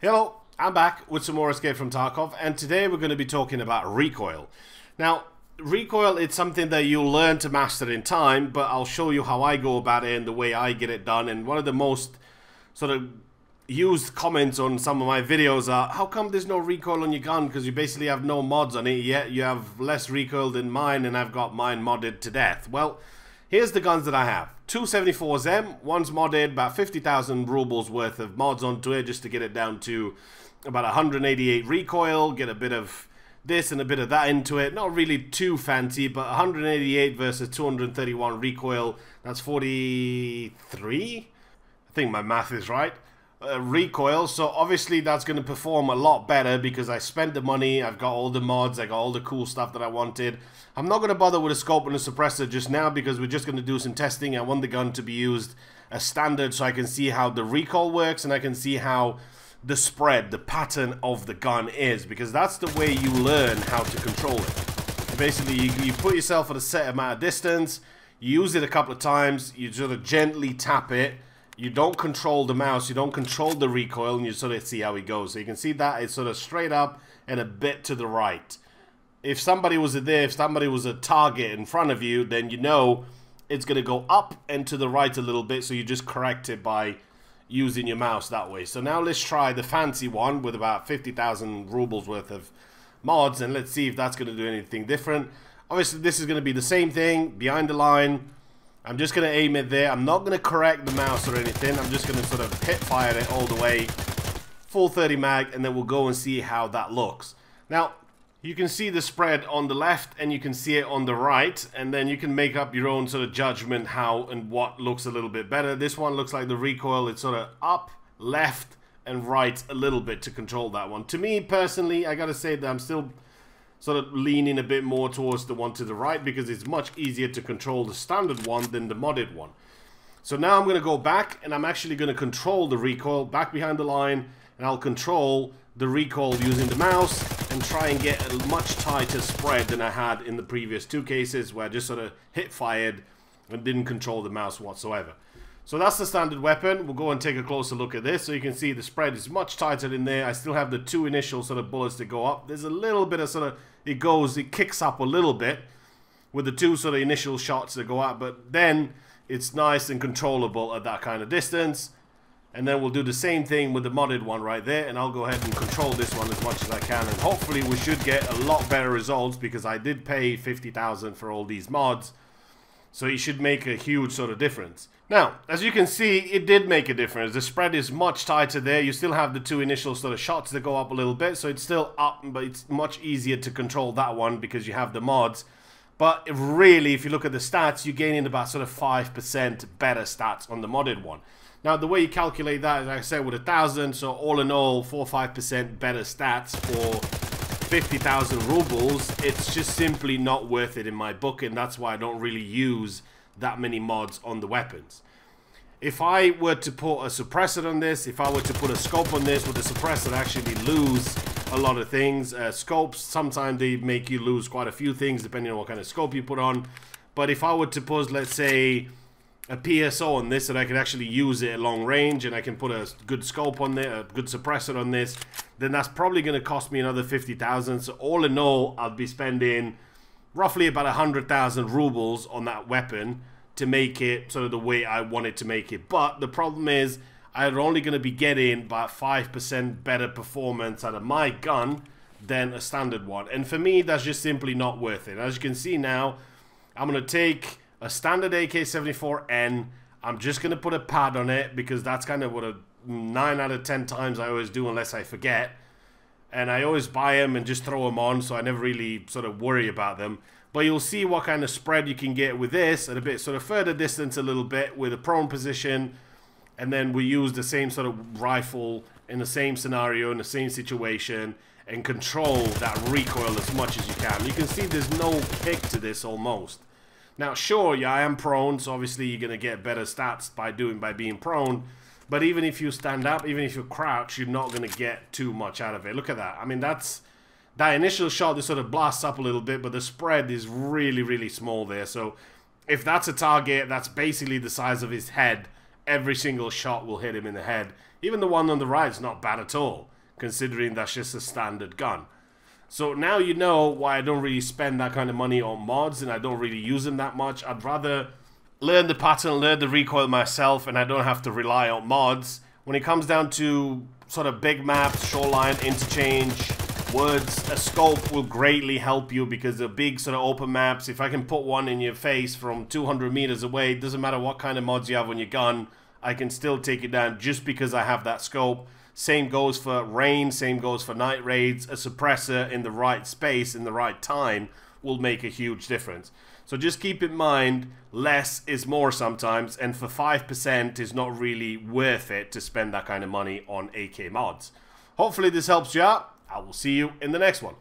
Hello, I'm back with some more Escape from Tarkov, and today we're going to be talking about recoil. Now, recoil, it's something that you'll learn to master in time, but I'll show you how I go about it and the way I get it done. And one of the most sort of used comments on some of my videos are, how come there's no recoil on your gun? Because you basically have no mods on it, yet you have less recoil than mine, and I've got mine modded to death. Well, here's the guns that I have. Two 74s, one's modded, about 50,000 rubles worth of mods onto it just to get it down to about 188 recoil, get a bit of this and a bit of that into it. Not really too fancy, but 188 versus 231 recoil, that's 43? I think my math is right. Recoil, so obviously that's going to perform a lot better because I spent the money, I've got all the mods, I got all the cool stuff that I wanted. I'm not going to bother with a scope and a suppressor just now because we're just going to do some testing. I want the gun to be used as standard so I can see how the recoil works and I can see how the spread, the pattern of the gun is, because that's the way you learn how to control it. Basically, you put yourself at a set amount of distance, you use it a couple of times, you sort of gently tap it. You don't control the mouse, you don't control the recoil, and you sort of see how it goes. So you can see that it's sort of straight up and a bit to the right. If somebody was there, if somebody was a target in front of you, then you know it's going to go up and to the right a little bit, so you just correct it by using your mouse that way. So now let's try the fancy one with about 50,000 rubles worth of mods, and let's see if that's going to do anything different. Obviously, this is going to be the same thing, behind the line. I'm just going to aim it there. I'm not going to correct the mouse or anything. I'm just going to sort of hit fire it all the way, full 30 mag, and then we'll go and see how that looks. Now, you can see the spread on the left and you can see it on the right, and then you can make up your own sort of judgment how and what looks a little bit better. This one looks like the recoil, it's sort of up, left, and right a little bit to control that one. To me, personally, I got to say that I'm still sort of leaning a bit more towards the one to the right because it's much easier to control the standard one than the modded one. So now I'm going to go back and I'm actually going to control the recoil back behind the line, and I'll control the recoil using the mouse and try and get a much tighter spread than I had in the previous two cases where I just sort of hit fired and didn't control the mouse whatsoever. So that's the standard weapon. We'll go and take a closer look at this. So you can see the spread is much tighter in there. I still have the two initial sort of bullets that go up. There's a little bit of sort of, it kicks up a little bit with the two sort of initial shots that go up, but then it's nice and controllable at that kind of distance. And then we'll do the same thing with the modded one right there, and I'll go ahead and control this one as much as I can, and hopefully we should get a lot better results because I did pay 50,000 for all these mods. So it should make a huge sort of difference. Now, as you can see, it did make a difference. The spread is much tighter there. You still have the two initial sort of shots that go up a little bit, so it's still up, but it's much easier to control that one because you have the mods. But really, if you look at the stats, you're gaining about sort of 5% better stats on the modded one. Now, the way you calculate that, as I said, with 1,000, so all in all, 4 or 5% better stats for 50,000 rubles, it's just simply not worth it in my book, and that's why I don't really use that many mods on the weapons. If I were to put a suppressor on this, if I were to put a scope on this with a suppressor, I actually lose a lot of things. Scopes, sometimes they make you lose quite a few things depending on what kind of scope you put on. But if I were to put, let's say, a PSO on this, and I could actually use it at long range, and I can put a good scope on there, a good suppressor on this, then that's probably going to cost me another 50,000. So all in all, I'll be spending roughly about 100,000 rubles on that weapon to make it sort of the way I wanted to make it. But the problem is, I'm only going to be getting about 5% better performance out of my gun than a standard one. And for me, that's just simply not worth it. As you can see now, I'm going to take a standard AK-74N. I'm just going to put a pad on it because that's kind of what a 9 out of 10 times I always do unless I forget. And I always buy them and just throw them on, so I never really sort of worry about them. But you'll see what kind of spread you can get with this at a bit sort of further distance a little bit with a prone position. And then we use the same sort of rifle in the same scenario, in the same situation, and control that recoil as much as you can. You can see there's no kick to this almost. Now, sure, yeah, I am prone, so obviously you're going to get better stats by being prone. But even if you stand up, even if you crouch, you're not going to get too much out of it. Look at that. I mean, that initial shot that sort of blasts up a little bit, but the spread is really, really small there. So if that's a target, that's basically the size of his head. Every single shot will hit him in the head. Even the one on the right is not bad at all. considering that's just a standard gun. So now you know why I don't really spend that kind of money on mods and I don't really use them that much. I'd rather learn the pattern, learn the recoil myself, and I don't have to rely on mods. When it comes down to sort of big maps, shoreline, interchange, woods, a scope will greatly help you, because the big sort of open maps, if I can put one in your face from 200 meters away, it doesn't matter what kind of mods you have on your gun, I can still take it down just because I have that scope. Same goes for rain, same goes for night raids. A suppressor in the right space, in the right time, will make a huge difference. So just keep in mind, less is more sometimes, and for 5% is not really worth it to spend that kind of money on AK mods. Hopefully this helps you out. I will see you in the next one.